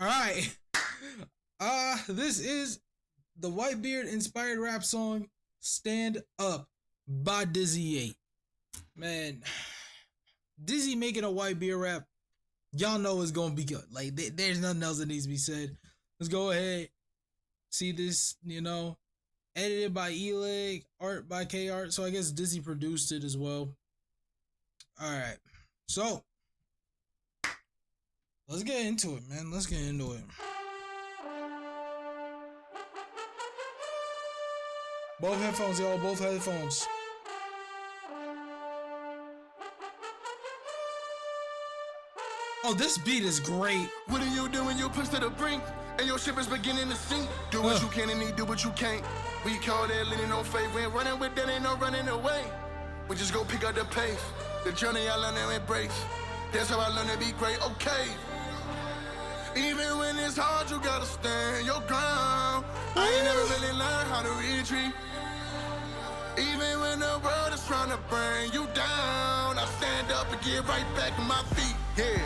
All right. This is the Whitebeard inspired rap song "Stand Up" by DizzyEight. Man, Dizzy making a Whitebeard rap, y'all know it's gonna be good. Like, there's nothing else that needs to be said. Let's go ahead. See this, edited by E-Leg, art by K-Art. So I guess Dizzy produced it as well. All right. So let's get into it, man. Let's get into it. Both headphones, y'all. Both headphones. Oh, this beat is great. What do you do when you push to the brink and your ship is beginning to sink? Do what you can and you do what you can't. We call that leaning on faith. We ain't running with that, ain't no running away. We just go pick up the pace. The journey I learn to embrace. That's how I learn to be great, okay. Even when it's hard, you gotta stand your ground. I ain't never really learned how to retreat. Even when the world is trying to bring you down, I stand up and get right back on my feet. Yeah,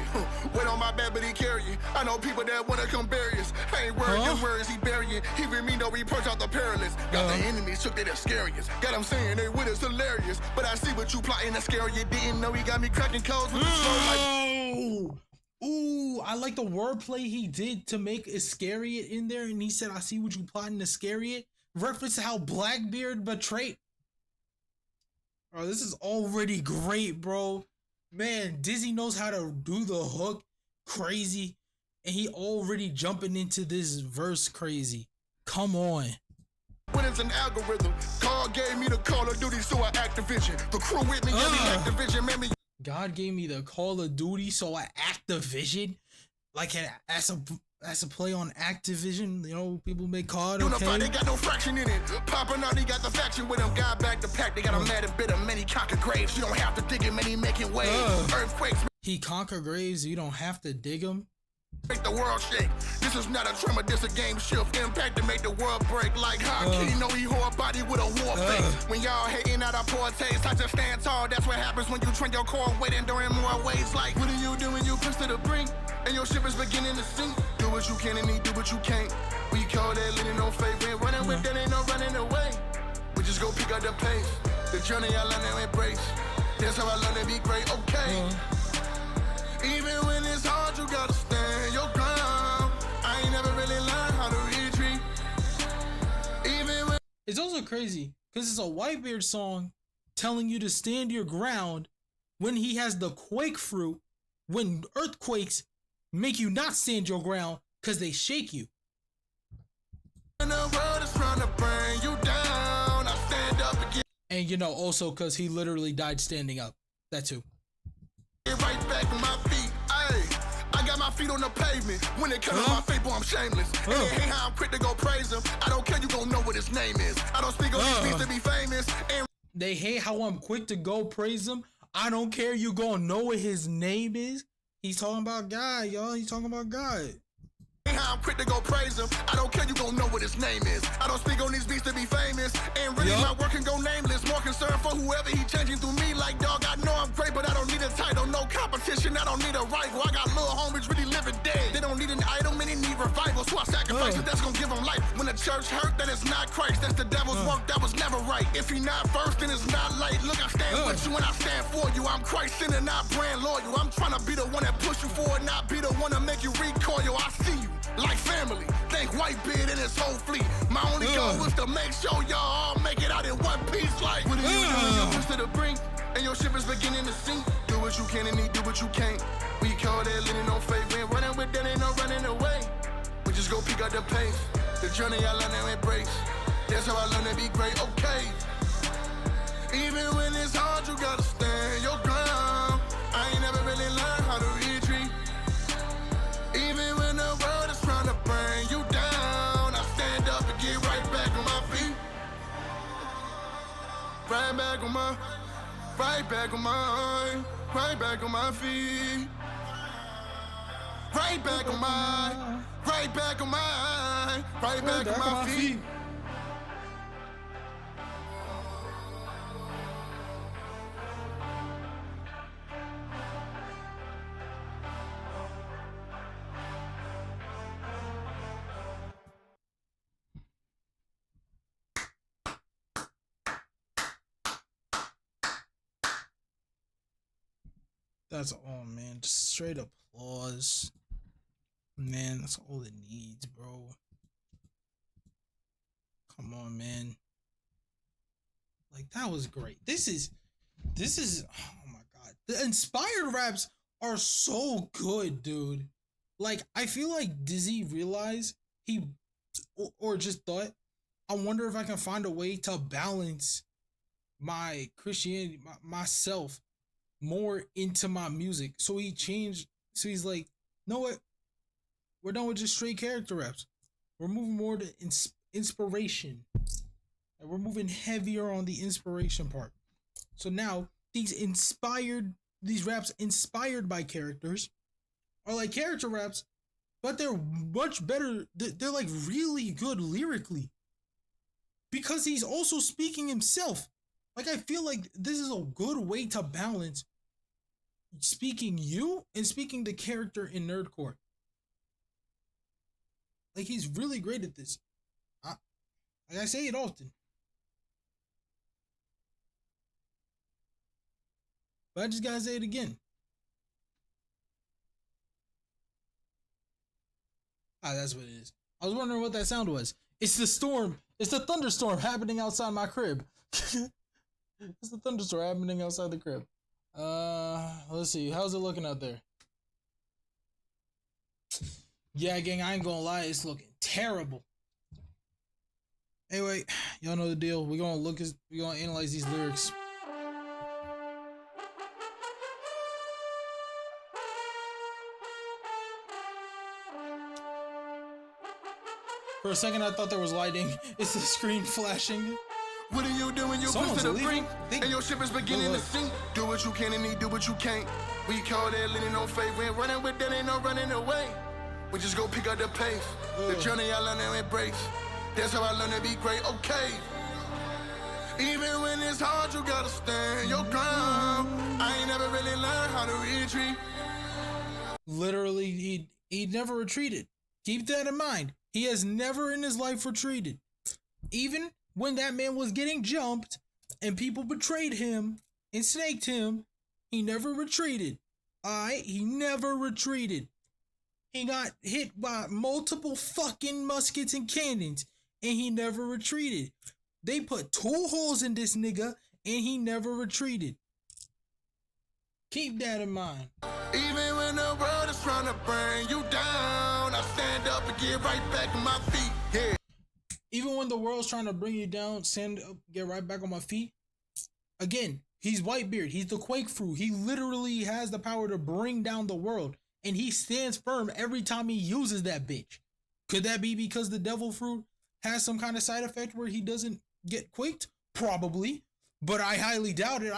weight on my back, but he carrying. I know people that wanna come bury us. I ain't worried, the words he burying. Even me know we perch out the perilous. Got the enemies shook, they the scariest. Got them saying they with us hilarious. But I see what you plotting to scare you. Didn't know he got me cracking codes with the slow like. Ooh, I like the wordplay he did to make Iscariot in there, and he said, "I see what you plotting to Iscariot." Reference to how Blackbeard betrayed. Bro, this is already great, bro. Man, Dizzy knows how to do the hook crazy, and he already jumping into this verse crazy. Come on. When it's an algorithm, God gave me the Call of Duty, so I Activision. The crew with me, Activision, made me. God gave me the Call of Duty, so I Activision. Like, as a play on Activision, people make COD, okay? Unified, they got no fraction in it. Poppin' out, he got the faction with him. God back the pack, they got him mad and bitter. Many conquer graves, you don't have to dig him, many making waves. Earthquakes. He conquer graves, you don't have to dig him. Make the world shake. This is not a tremor, this a game shift. Impact to make the world break. Like how can he know he whole body with a war face? When y'all hating out our poor taste, I just stand tall. That's what happens when you train your core weight enduring more ways. Like what do you do when you push to the brink and your ship is beginning to sink? Do what you can and you do what you can't. We call that leaning on faith. We ain't running with that, ain't no running away. We just go pick up the pace. The journey I learn to embrace. That's how I learn to be great, okay. Even when it's hard, you gotta stand your ground. I ain't never really learned how to retreat. Even when it's also crazy because it's a Whitebeard song telling you to stand your ground when he has the quake fruit, when earthquakes make you not stand your ground because they shake you. When the world is trying to bring you down, I stand up again. And also because he literally died standing up. That too. Get right back on my feet. Ay, I got my feet on the pavement. When it comes to my faith, boy, I'm shameless. And they hate how I'm quick to go praise him. I don't care, you gon' know what his name is. I don't speak on these beats to be famous. And they hate how I'm quick to go praise him. I don't care, you gonna know what his name is. He's talking about God, y'all. He's talking about God. How I'm quick to go praise him. I don't care, you gon' know what his name is. I don't speak on these beats to be famous. And really my work can go nameless. More concerned for whoever he changing through me. Like dog, I know I'm great, but I don't need a title. No competition, I don't need a rival. I got little homies really living dead. They don't need an idol, many need revival. So I sacrifice it, that's gonna give them life. When the church hurt, then it's not Christ. That's the devil's work, that was never right. If he not first, then it's not light. Look, I stand with you and I stand for you. I'm Christ centered, not brand loyal. I'm trying to be the one that push you forward, not be the one to make you recoil. I see you like family, thank Whitebeard and his whole fleet. My only goal was to make sure y'all all make it out in one piece. Like, what do you do when you push to the brink and your ship is beginning to sink? Do what you can and you do what you can't. We call that leaning on faith. We ain't running with that, ain't no running away. We just go pick up the pace. The journey I learn to embrace. That's how I learn to be great, okay. Even when it's hard, you gotta stand your ground. I ain't never really learned how to retreat. Even when the world is trying to bring you down, I stand up and get right back on my feet. Right back on my feet. Right back on my feet. That's all, man. Just straight applause. Man, that's all it needs, bro. Come on, man. Like, that was great. This is, oh my God. The inspired raps are so good, dude. Like, I feel like Dizzy realized or just thought, I wonder if I can find a way to balance my Christianity, myself more into my music. So he changed. So he's like, know what? We're done with just straight character raps. We're moving more to inspiration. And we're moving heavier on the inspiration part. So now these raps inspired by characters are like character raps, but they're much better. They're like really good lyrically. Because he's also speaking himself. Like, I feel like this is a good way to balance speaking you and speaking the character in Nerdcore. Like, he's really great at this. Like I say it often. But I just gotta say it again. That's what it is. I was wondering what that sound was. It's the storm. It's the thunderstorm happening outside my crib. It's the thunderstorm happening outside the crib. Let's see. How's it looking out there? Yeah, gang, I ain't gonna lie. It's looking terrible. Anyway, y'all know the deal. We're gonna analyze these lyrics. For a second, I thought there was lighting. It's the screen flashing. What are you doing? You push to the brink, and your ship is beginning to sink. Do what you can and do what you can't. We call that leaning no faith. We ain't running with that, ain't no running away. We just go pick up the pace. The journey I learn to embrace. That's how I learn to be great. Okay. Even when it's hard, you gotta stand your ground. I ain't never really learned how to retreat. Literally, he never retreated. Keep that in mind. He has never in his life retreated. Even when that man was getting jumped and people betrayed him and snaked him, he never retreated. Alright? He never retreated. He got hit by multiple fucking muskets and cannons and he never retreated. They put 2 holes in this nigga and he never retreated. Keep that in mind. Even when the world is trying to bring you down, I stand up and get right back on my feet. Yeah. Even when the world's trying to bring you down, stand up, get right back on my feet. Again, he's Whitebeard. He's the Quake Fruit. He literally has the power to bring down the world. And he stands firm every time he uses that bitch. Could that be because the Devil Fruit has some kind of side effect where he doesn't get quaked? Probably. But I highly doubt it.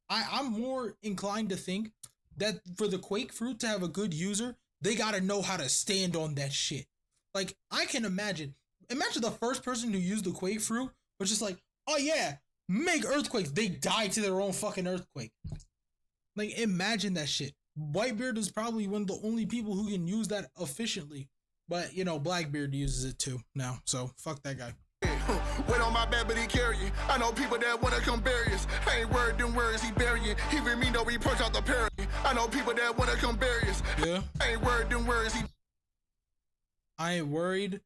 I'm more inclined to think that for the Quake Fruit to have a good user, they gotta know how to stand on that shit. Like, I can imagine the first person who used the Quake Fruit was just like, oh yeah, make earthquakes. They die to their own fucking earthquake. Like, imagine that shit. Whitebeard is probably one of the only people who can use that efficiently. But, you know, Blackbeard uses it too now. So, fuck that guy. Wait on my bed, but he carry it. I know people that wanna come bury us. I ain't worried them words he burying. Even me know he punch out the parry. I know people that wanna come bury us. Yeah. I ain't worried them words he. I ain't worried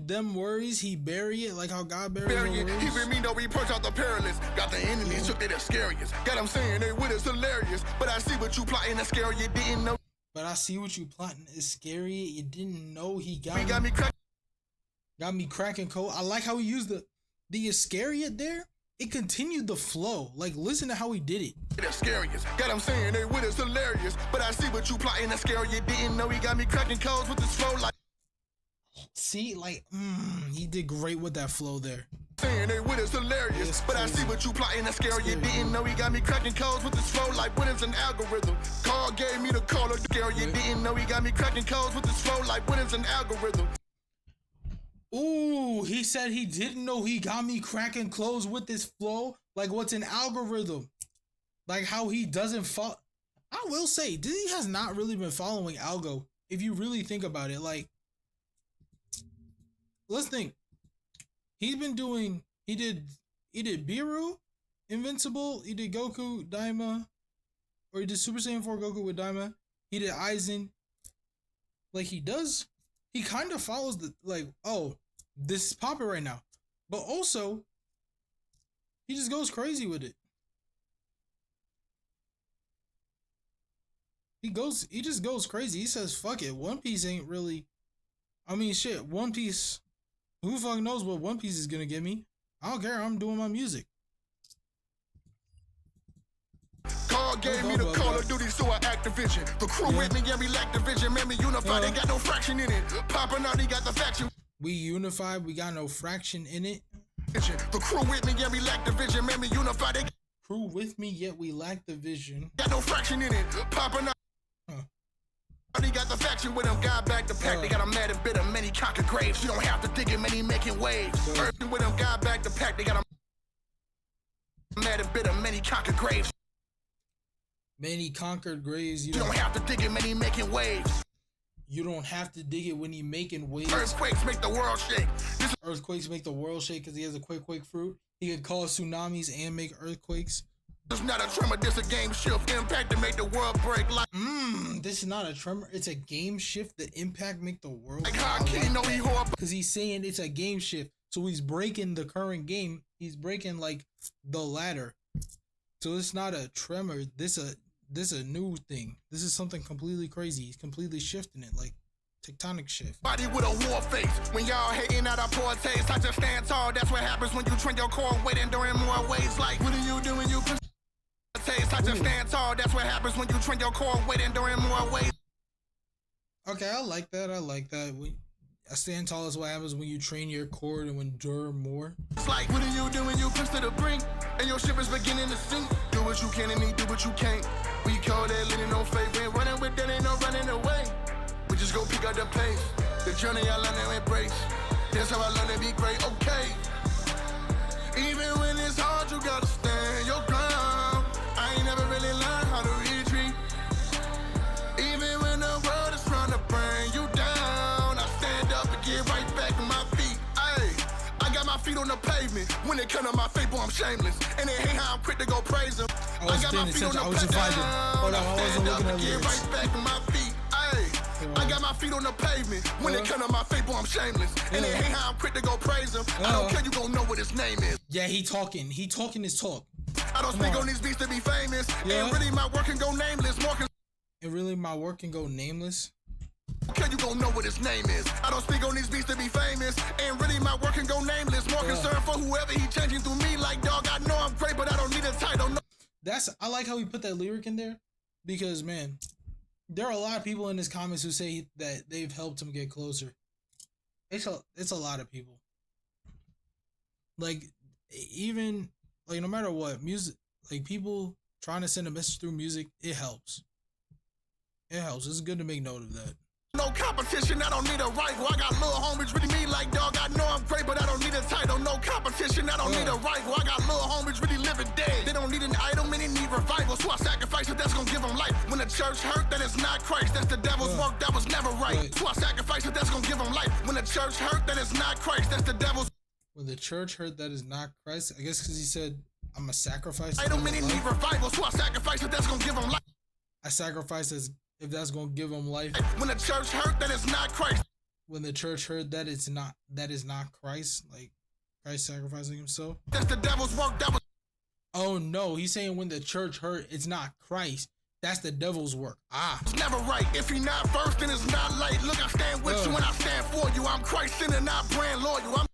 them worries he bury it like how God buries Burying. worries. Even me know he punch out the perilous. Got the enemies shook, they the scariest. Got them saying they with us hilarious. But I see what you plotting that's scary. You didn't know. But I see what you plotting is scary. You didn't know he got He got me crack. Got me cracking code. I like how he used the Iscariot there. It continued the flow. Like, listen to how he did it. They're scariest. Got them saying they with us hilarious. But I see what you plotting that's scary. You didn't know he got me cracking codes with this flow like. See, like, he did great with that flow there. Saying they with us hilarious. But I see what you plotting that's scary. You didn't know he got me cracking codes with this flow like when it's an algorithm. Carl gave me the call of scary. You didn't know he got me cracking codes with this flow like when it's an algorithm. Ooh, he said he didn't know he got me cracking clothes with this flow. Like, what's an algorithm? Like, how he doesn't follow. I will say, Dizzy has not really been following algo. If you really think about it, like, let's think. He did Biru, Invincible, he did Goku, Daima. or he did Super Saiyan 4 Goku with Daima. He did Aizen. Like, he does, he kind of follows the, like, oh, this is popping right now. But also, he just goes crazy with it. He just goes crazy. He says, fuck it. One Piece ain't really, I mean, shit, One Piece, who fucking knows what One Piece is gonna give me? I don't care. I'm doing my music. God gave me the Call of Duty, so I Activision. The crew with me, yeah, we lack division. Man, we unified, ain't got no fraction in it. Poppin' out, he got the faction. We unified, we got no fraction in it. The crew with me, yeah, we lack division. Man, we unified, they crew with me, yet we lack division. Got no fraction in it. Poppin' out. He got the faction with him, God back to pack. They got him mad and bitter, many conquer graves. You don't have to dig him, many making waves. Earthing with him, God back to pack. They got him mad and bitter, many conquer graves. Many conquered graves. You don't have to dig it, many making waves. You don't have to dig it when he making waves. Earthquakes make the world shake. Earthquakes make the world shake because he has a quake fruit. He could cause tsunamis and make earthquakes. It's not a tremor, this a game shift. Impact to make the world break like. This is not a tremor. It's a game shift. The impact make the world. Like how can you know he horrible? Because he's saying it's a game shift. So he's breaking the current game. He's breaking like the ladder. So it's not a tremor. This a new thing. This is something completely crazy. He's completely shifting it, like tectonic shift. Body with a war face. When y'all hating out our poor taste, I just stand tall. That's what happens when you train your core weight and during more ways. Like what are you doing? You taste. I just stand tall. That's what happens when you train your core weight and during more ways. Okay, I like that. I like that. I stand tall is what happens when you train your core and endure more. It's like, what are you doing? You push to the brink, and your ship is beginning to sink. Do what you can and me do what you can't. We call that leading no faith. Ain't running with that, ain't no running away. We just go pick up the pace. The journey I learn to embrace. That's how I learn to be great, okay. Even when it's hard, you gotta stand your ground. I ain't never really learned how to retreat. Even when the world is trying to bring you down, I stand up and get right back on my feet. Ay, I got my feet on the pavement. When it come to my faith, boy, I'm shameless. And it ain't how I'm quick to go praise him. I got my feet on the pavement. Hold on, I wasn't looking at get right back on my feet. Ay, I got my feet on the pavement. When it come to my faith, boy, I'm shameless. And it ain't how I'm quick to go praise him. I don't care, you gon' know what his name is. Yeah, he talking his talk. I don't speak on these beats to be famous. And really my work can go nameless. And really my work can go nameless. Okay, you gon' know what his name is. I don't speak on these beats to be famous. And really my work can go nameless. More concerned for whoever he changing through me. Like dog, I know I'm great, but I don't need a title. No. I like how he put that lyric in there. Because man, there are a lot of people in his comments who say that they've helped him get closer. It's a lot of people. Like even like no matter what, music, like people trying to send a message through music, it helps. It helps. It's good to make note of that. No competition, I don't need a rival. I got little homies really me like dog. I know I'm great, but I don't need a title. No competition, I don't need a rival. I got little homies really living dead. They don't need an idol, many need revival. So I sacrifice it, that's gonna give them life. When the church hurt, that is not Christ. That's the devil's work, that was never right. So I sacrifice it, that's gonna give them life. When the church hurt, that is not Christ. That's the devil's. When the church hurt, that is not Christ. I guess because he said, I'm a sacrifice. I don't many need revival, so I sacrifice it, that's gonna give them life. I sacrifice as if that's gonna give him life. When the church hurt, that is not Christ. When the church hurt, that is not Christ. Like Christ sacrificing himself. That's the devil's work. That was. Oh no, he's saying when the church hurt, it's not Christ. That's the devil's work. It's never right. If he not first, then it's not light. Look, I stand with you and I stand for you. I'm Christ and not brand loyal.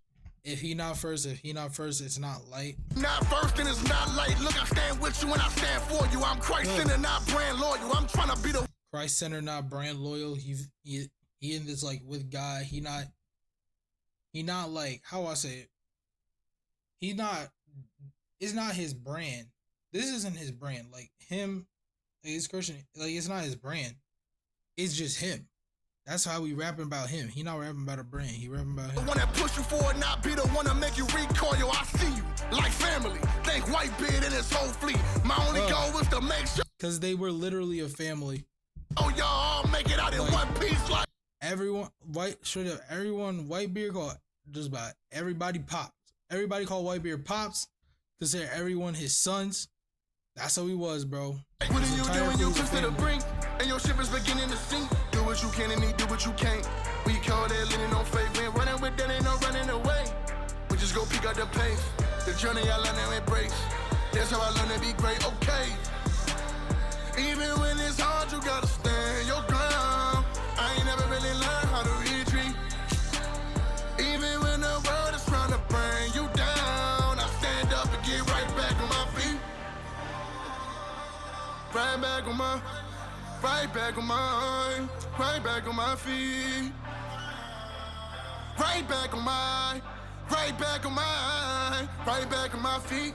If he not first, it's not light. Not first, then it's not light. Look, I stand with you and I stand for you. I'm Christ and not brand loyal. I'm trying to be the Christ center, not brand loyal. He in this like with God. He not like how I say it. It's not his brand. This isn't his brand. Like him, like he's Christian. Like it's not his brand. It's just him. That's how we rapping about him. He not rapping about a brand. He rapping about him. The one that push you forward, not be the one to make you recoil. I see you like family. Think Whitebeard and his whole fleet. My only goal is to make sure. Cause they were literally a family. Oh, y'all all make it out in one piece like. Everyone, Whitebeard called just about everybody Pops. Everybody called Whitebeard Pops. Consider everyone his sons. That's how he was, bro. What do you do when you close to the brink and your ship is beginning to sink? Do what you can and do what you can't. We call that leaning on faith. We ain't running with that, ain't no running away. We just go pick up the pace. The journey I learn to embrace. That's how I learn to be great. Okay. Even when it's hard, you gotta stand your ground. I ain't never really learned how to retreat. Even when the world is trying to bring you down, I stand up and get right back on my feet. Right back on my feet. Right back on my feet.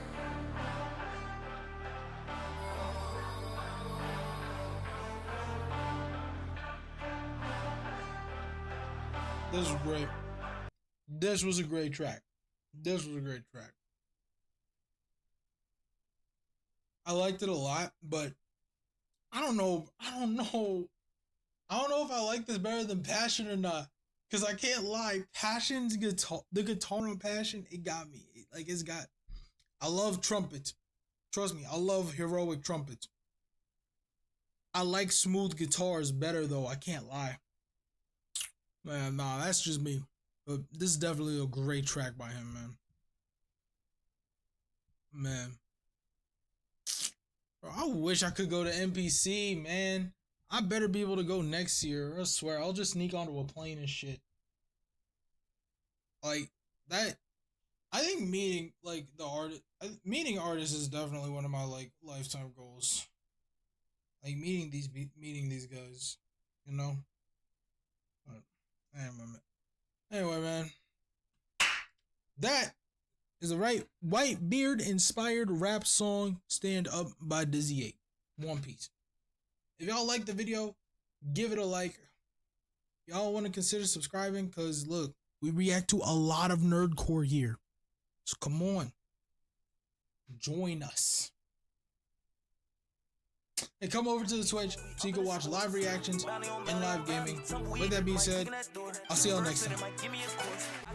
This was great. This was a great track. I liked it a lot, but I don't know if I like this better than Passion or not. Cause I can't lie, Passion's guitar, the guitar on Passion, it got me. I love trumpets. Trust me, I love heroic trumpets. I like smooth guitars better though, I can't lie. Man, nah, that's just me. But this is definitely a great track by him, man. Bro, I wish I could go to NPC, man. I better be able to go next year. I swear, I'll just sneak onto a plane and shit. Like that. I think meeting meeting artists is definitely one of my like lifetime goals. Like meeting these guys, you know. But, anyway, man. That is a Whitebeard inspired rap song, Stand Up by DizzyEight. One Piece. If y'all like the video, give it a like. Y'all want to consider subscribing, because look, we react to a lot of nerdcore here. So come on. Join us. And come over to the Twitch so you can watch live reactions and live gaming. With that being said, I'll see y'all next time. I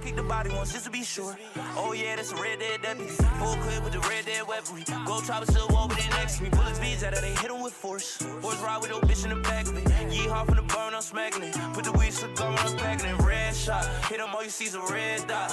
kick the body once just to be sure. Oh yeah, that's a red dead deputy. Full clip with the red dead weaponry. Go chopper still walk with it next to me. Bullets beats out of they hit him with force. Horse ride with no bitch in the back of it. Yeehaw from the burn, I'm smacking it. Put the weed cigar on, I'm packing it. Red shot, hit him all you see is a red dot.